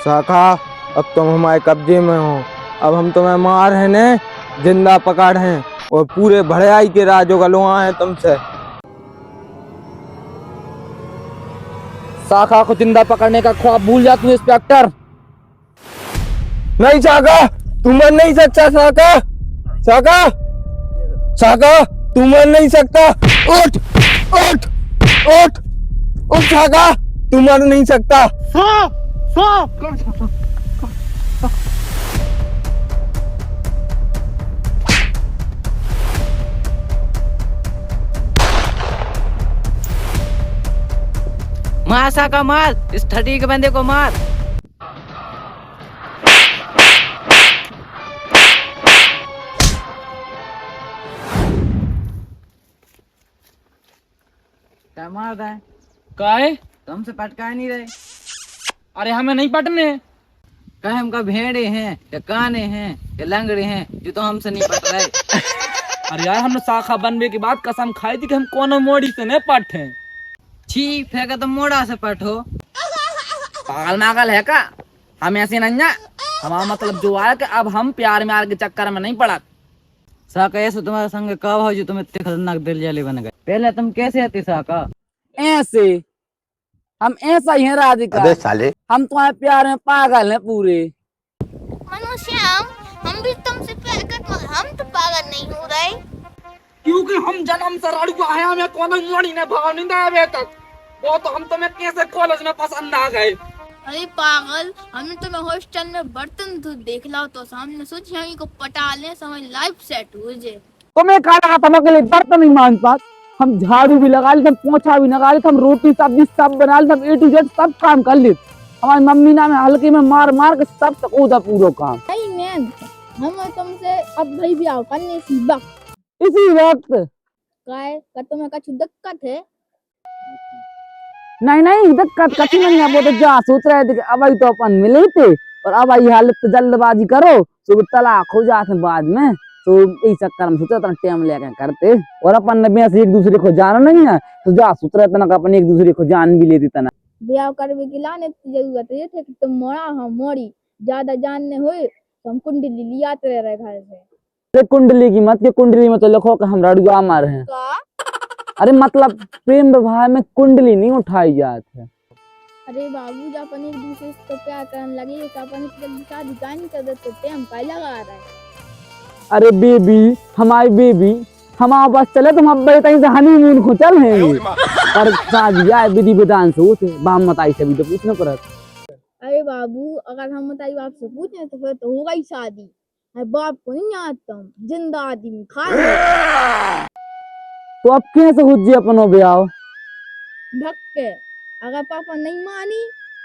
शाखा, अब तुम हमारे कब्जे में हो। अब हम तुम्हें मार है ने जिंदा पकड़ हैं और पूरे भड़ाई के राजो गलवा है तुमसे। शाखा को जिंदा पकड़ने का ख्वाब भूल जा तू इंस्पेक्टर। नहीं शाखा, तू मर नहीं सकता। शाखा, शाखा, शाखा, तू मर नहीं सकता। उठ, उठ, उठ, उठ शाखा, तू मर नहीं सकता। मार शाखा मार, इस ठटी के बंदे को मार। क्या मार रहा है? काहे? तुमसे पटका नहीं रहे? अरे हमें नहीं पटने। कहे हम का भेड़े हैं या काने हैं या लंगड़े हैं जो तो हमसे नहीं पट रहे। अरे यार हमने शाखा बनने के बाद कसम खाई थी कि हम कोनो मोड़ी से नहीं पटे। छी, फेंका तो मोड़ा से पटो। पागल मागल है का? हम ऐसे नहीं है। हमारा मतलब जो है कि अब हम प्यार म्यार के चक्कर में नहीं पड़ा। शाखा ऐसे तुम्हारे संग कब हो जो तुम इतने खतरनाक दिल जाले बन गए? पहले तुम कैसे आती शाखा? ऐसे हम ऐसा ही है राधिका। अबे साले, हम तुम्हारे प्यार में पागल हैं पूरे। मनुष्य हम भी तुमसे प्यार करते मगर हम तो पागल नहीं हो रहे। क्योंकि हम जन्म से रड़ुआ है, हमें कोनो मोड़ी ने भाव नहीं दिया अभी तक। वो तो हम तुम्हें कैसे कॉलेज में पसंद आ गए। अरे पागल, हमने तुम्हें हॉस्टल में बर्तन धो देख ला तो सामने सोची हम को पटा ले, समय लाइफ सेट हो जाए। तुम्हें खाना हम अकेले बर्तन नहीं मान पाते। हम झाड़ू भी लगा लेते, हम पोछा भी लगा लेते, हम रोटी सब्जी सब बना लेते, हम ए टू जेड सब काम कर लेते। हमारी मम्मी ना में हल्के में मार मार के सब तक उदा पूरा काम। नहीं मैन, हम तुमसे अब भाई ब्याह करने सी वक्त इसी वक्त काय का तुम्हें कुछ दिक्कत है? नहीं नहीं दिक्कत कथी नहीं है। वो तो जा सोच रहे थे कि अब तो अपन मिले थे और अब आई हालत तो जल्दबाजी करो तो तलाक हो जाते बाद में। तो इस चक्कर में सोचा था टाइम लेके करते और अपन ने वैसे एक दूसरे को जाना नहीं है तो जा सोच रहे थे ना अपन एक दूसरे को जान भी लेती तना। ब्याह करने की लाने की जरूरत है थे कि तुम मोड़ा हम मोड़ी ज्यादा जानने हुए तो हम कुंडली लियाते रहे घर से। अरे कुंडली की मत, के कुंडली में तो लिखो कि हम रड़ुआ मार हैं। अरे मतलब प्रेम विवाह में कुंडली नहीं उठाई जाती है। अरे बाबू जब अपन एक दूसरे से तो प्यार करने लगे तो अपन इतनी जल्दी शादी का नहीं कर देते टाइम का लगा रहा है। अरे बेबी, हमारी बेबी, हमारे पास चले तुम अब कहीं से हनीमून को चल हैं पर शादी आए विधि विधान से होते बाम मताई से भी तो पूछना पड़ा। अरे बाबू अगर हम बताइए बाप से पूछे तो फिर तो होगा ही शादी। अरे बाप को नहीं आता हम जिंदा आदमी खा तो अब कैसे हो जी अपन ब्याह? भक्के अगर पापा नहीं मानी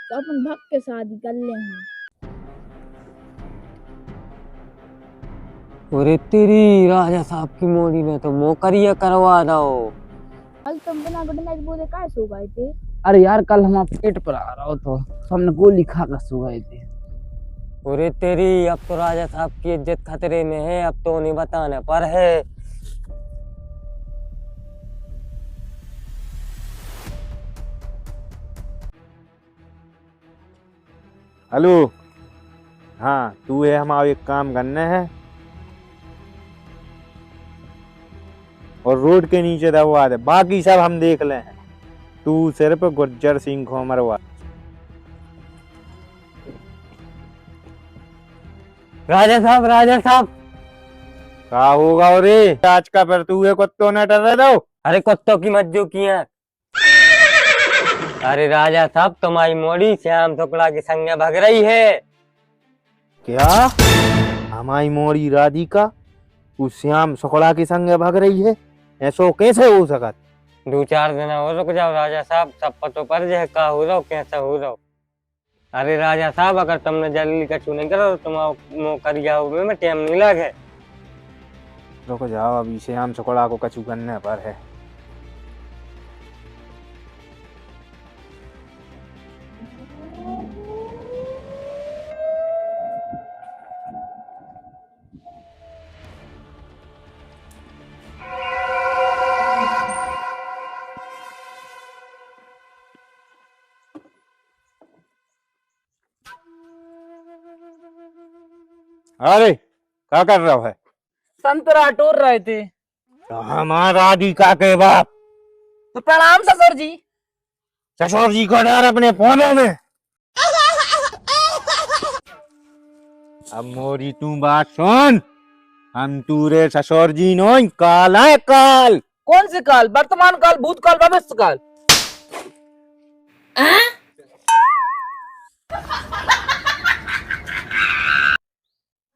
तो अपन भक्त के शादी कर लेंगे। अरे तेरी राजा साहब की मोड़ी में तो मोकरिया करवा दो। कल तुम बिना गुड नाइट बोले काय सो गए थे? अरे यार कल हम पेट पर आ रहा हो तो हमने गोली खा कर सो गए थे। अरे तेरी, अब तो राजा साहब की इज्जत खतरे में है, अब तो उन्हें बताने पर है। हेलो, हाँ तू है, हमारा एक काम करना है और रोड के नीचे दबवा दे, बाकी सब हम देख ले। तू सिर्फ गुर्जर सिंह को मरवा। राजा साहब, राजा साहब। क्या होगा रे आज का? फिर तू है कुत्तों ने डर दो। अरे कुत्तों की मज्जू की है। अरे राजा साहब, तुम्हारी मोड़ी श्याम शुक्ला के संग भग रही है। क्या? हमारी मोरी राधिका उस श्याम शुक्ला के संग भग रही है? ऐसा कैसे हो सकत? 2-4 दिन और रुक जाओ राजा साहब, सब पतो पर जे का हो रहा कैसा हो रहा। अरे राजा साहब, अगर तुमने जल्दी कछु नहीं करो तो तुम करिया में टाइम नहीं लगे। रुक जाओ, अभी श्याम शुक्ला को कछु करने पर है। अरे क्या कर रहा है? संतरा टोर रहे थे। हमारा राधिका के बाप तो प्रणाम ससुर जी। ससुर जी को डाल अपने फोनों में। अब मोरी तू बात सुन, हम तूरे ससुर जी नो काल है काल। कौन से काल? वर्तमान काल, भूतकाल, भविष्य काल?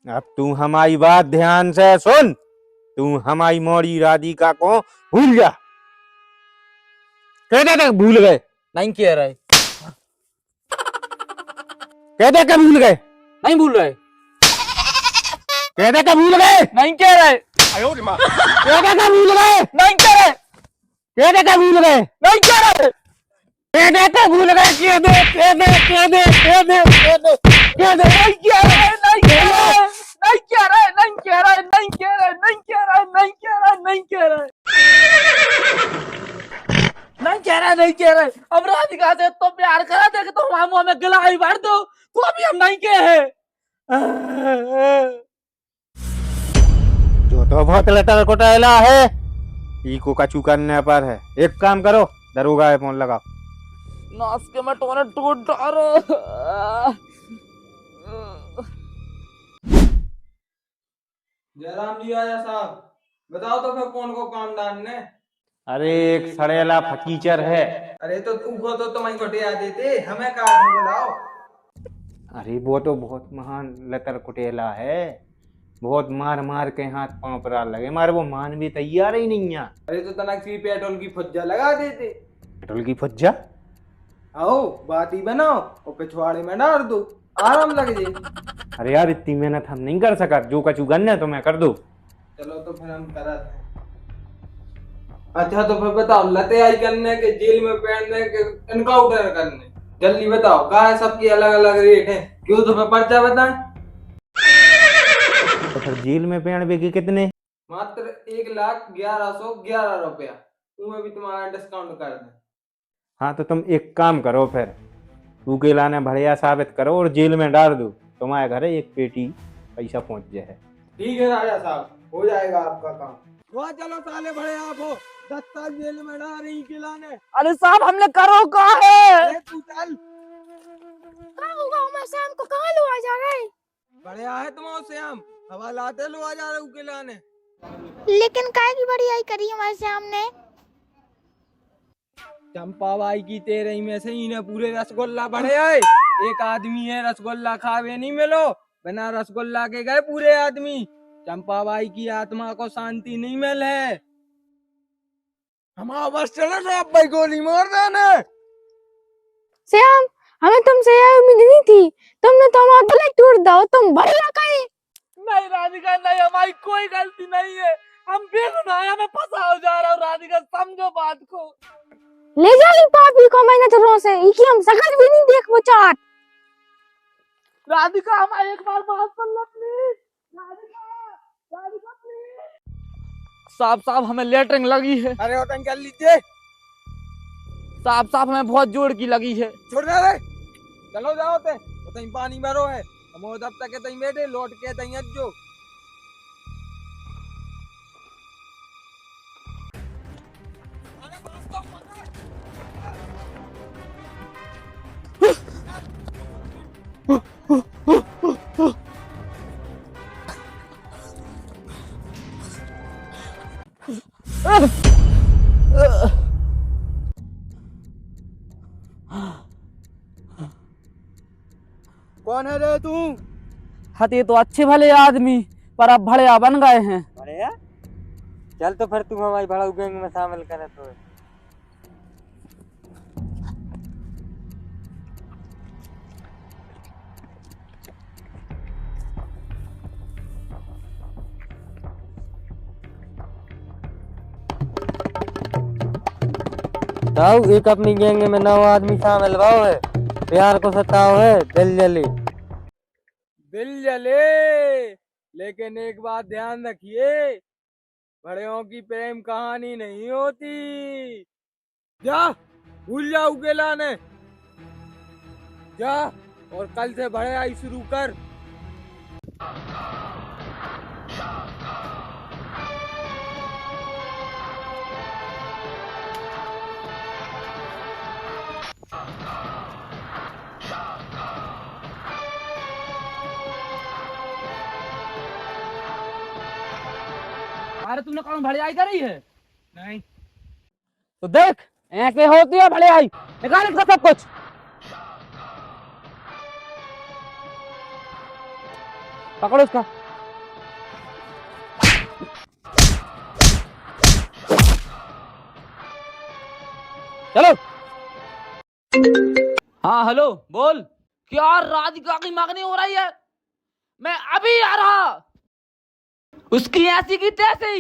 अब तू हमारी बात ध्यान से सुन, तू हमारी मोरी राधिका को भूल जा। कहते तक भूल गए? नहीं कह रहे। कहते कब भूल गए? नहीं भूल रहे। कहते कब भूल गए? नहीं कह रहे। कहते कब भूल गए? नहीं कह रहे। कहते कब भूल गए? नहीं कह रहे। कहते कब भूल गए? कह दे कह दे कह दे कह दे कह दे कह दे। नहीं कह रहे। नहीं कह रहे। नहीं कह रहे। नहीं कह रहे। नहीं कह रहे। नहीं कह रहे। नहीं कह रहे। नहीं कह रहे। नहीं कह रहे। नहीं कह रहे। अब राधिका से तो प्यार करा दे कि तुम हम हमें गला ही भर दो, तो अभी हम नहीं कहे। जो तो बहुत लटर कोटाला है, इको कचू करने पर है। एक काम करो, दरोगा है फोन लगाओ। नास के मैं टोने टूट डारो। जयराम जी आया साहब, बताओ तो फिर कौन को काम डालने। अरे एक सड़ेला फकीचर है। अरे तो तुमको तो तुम्हें घटिया देते, हमें कहा बुलाओ। अरे वो तो बहुत महान लतर कुटेला है, बहुत मार मार के हाथ पांव पर लगे, मारे वो मान भी तैयार ही नहीं है। अरे तो तनक सी पेट्रोल की फुज्जा लगा देते। पेट्रोल की फुज्जा? आओ बात ही बनाओ और पिछवाड़े में डाल दो, आराम लग जाए। अरे यार इतनी मेहनत हम नहीं कर सका, जो कचू गन्ने तो मैं कर दू। चलो तो फिर हम करते हैं। अच्छा तो फिर बताओ, लते आई करने के, जेल में पहनने के, एनकाउंटर करने, जल्दी बताओ क्या है। सबकी अलग अलग रेट है, क्यों तो फिर पर्चा बताएं। तो फिर जेल में पहनवे के कितने? मात्र 1,11,11 रुपया, उसमें भी तुम्हारा डिस्काउंट कर दें। हाँ तो तुम एक काम करो, फिर तू के लाने बढ़िया साबित करो और जेल में डाल दो, तुम्हारे घर एक पेटी पैसा पहुंच जाए। ठीक है राजा साहब, हो जाएगा आपका काम। वहाँ चलो साले बड़े आप हो, 10 साल जेल में डाल रही खिलाने। अरे साहब हमने करो का है। अरे तू चल। क्या होगा उमर शाम को कहाँ लो आ जा रहे? बढ़िया है तुम से हम हवा लाते लो आ जा रहे खिलाने। लेकिन काय की बड़ी आई करी हमारे सामने। चंपा बाई की तेरे ही में से इन्हें पूरे रसगुल्ला बढ़े आए। एक आदमी है रसगुल्ला खावे नहीं मिलो, बिना रसगुल्ला के गए पूरे आदमी। चंपा बाई की आत्मा को शांति नहीं मिले। हमारा बस चलो तो अब भाई गोली मार देने। श्याम, हमें तुमसे यह उम्मीद नहीं थी, तुमने तो हमारा गला तोड़ दो, तुम बढ़िया कहे। नहीं राधिका नहीं, हमारी कोई गलती नहीं है, हम बेगुनाह हैं, हमें फंसा हो जा रहा हूँ। राधिका समझो बात को। ले जाओ पापी को मैं नजरों से, इकी हम सकल भी नहीं देख वो चाहत। राधिका हमारी एक बार बात सुन लो प्लीज। राधिका, राधिका प्लीज। साहब साहब हमें लेटरिंग लगी है। अरे ओटन कर लीजिए। साहब साहब हमें बहुत जोर की लगी है। छोड़ दे, चलो जाओ ते तई पानी भरो है, हम तब तक तई बैठे लौट के तई जो। कौन है रे तू? हते तो अच्छे भले आदमी, पर अब भड़िया बन गए हैं। बढ़िया, चल तो फिर तुम हमारी भड़ाऊ गैंग में शामिल करे तो। ताऊ एक अपनी गैंग में 9 आदमी शामिल भाव है, प्यार को सताओ है, दिल जले। दिल जले, लेकिन एक बात ध्यान रखिए, बड़ेयों की प्रेम कहानी नहीं होती। जा भूल जाओ के लाने, जा और कल से बड़े आई शुरू कर। अरे तूने कौन भड़ियाई करी है? नहीं। तो देख ऐसे होती है भड़ियाई, निकाल इसका सब कुछ। पकड़ो इसका। चलो। हाँ हेलो बोल। क्या राधिका की मांगनी हो रही है? मैं अभी आ रहा। उसकी ऐसी की तैसी।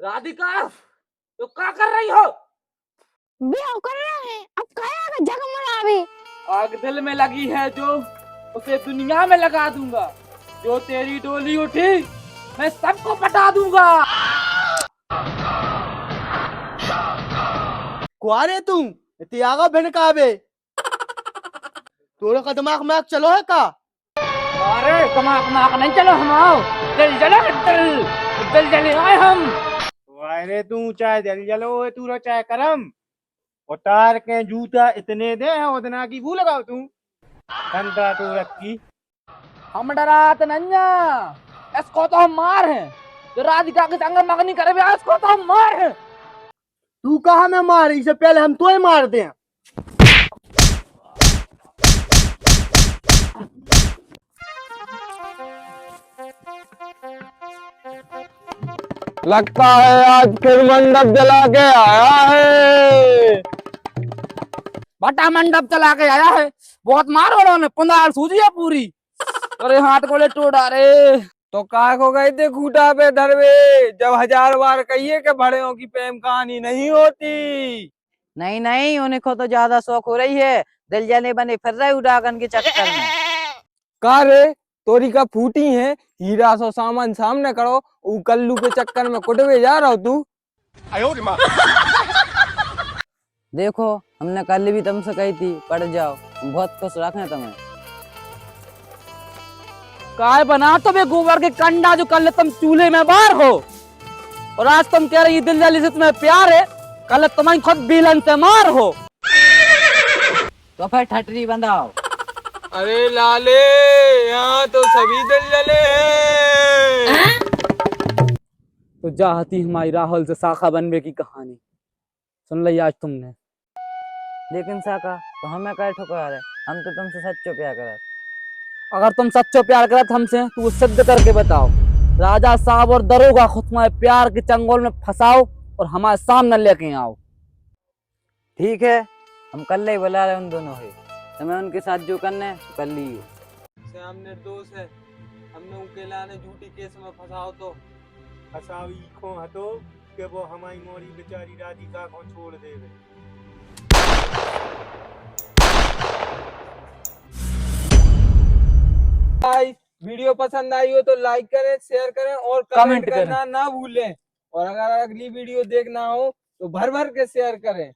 राधिका तो क्या कर रही हो? ब्याह कर रहे हैं, अब काया का झगमगा भी। आग दिल में लगी है जो, उसे दुनिया में लगा दूंगा। जो तेरी डोली उठी मैं सबको पटा दूंगा। कुआरे तू इतियागा भिनकावे तोरे का दिमाग में चलो है का? अरे कमा नहीं, चलो हम आओ। दिल जले दिल जले आए हम। वायरे तू चाहे जल जलो है तू चाहे करम उतार के जूता इतने दे है उतना की भूल लगाओ तू कंधा तू रखी। हम डरात नन्या, इसको तो हम मार हैं। जो राधिका के संग मगनी करे भी इसको तो हम मार हैं। तू कहा मैं मार, इससे पहले हम तो ही मार दे। लगता है आज फिर मंडप जला के आया है। बटा मंडप चला के आया है। बहुत मार उन्होंने, पुंदार सूझी है पूरी। अरे हाथ गोले टूट रे। तो काय को गए थे खूटा पे धरवे, जब 1000 बार कहिए कि बड़ेयों की प्रेम कहानी नहीं होती। नहीं नहीं, उन्हें को तो ज्यादा शौक हो रही है, दिल जले बने फिर रहे उड़ागन के चक्कर में। का रे तोरी का फूटी है, हीरा सो सामान सामने करो, ऊ कल्लू के चक्कर में कुटवे जा रहा हो तू। देखो हमने कल भी तुमसे कही थी पढ़ जाओ, हम बहुत खुश रखें तुम्हें। काय बना तो बे गोबर के कंडा, जो कल तुम चूल्हे में बाहर हो और आज तुम कह रही दिल जली से तुम्हें प्यार है, कल तुम्हारी खुद बेलन से मार हो। तो फिर ठटरी बंधाओ। अरे लाले यहाँ तो सभी दिल जले हैं। तो चाहती हमारी राहुल से शाखा बनने की कहानी सुन ली आज तुमने। लेकिन साका तो हमें क्या ठुकरार है, हम तो तुमसे सच्चो प्यार करत। अगर तुम सच्चो प्यार करत हमसे तो वो सिद्ध करके बताओ। राजा साहब और दरोगा खुद तुम्हारे प्यार के चंगोल में फंसाओ और हमारे सामने लेके आओ। ठीक है, हम कल ही बुला रहे उन दोनों है, तुम्हें उनके साथ जो करना है कर लियो। श्याम निर्दोष है, हमने उकेला ने झूठी केस में फंसाओ तो फसावी को हतो कि वो हमारी मोरी बेचारी राधिका को छोड़ देवे। वीडियो पसंद आई हो तो लाइक करें, शेयर करें और कमेंट करना ना भूलें। और अगर अगली वीडियो देखना हो तो भर भर के शेयर करें।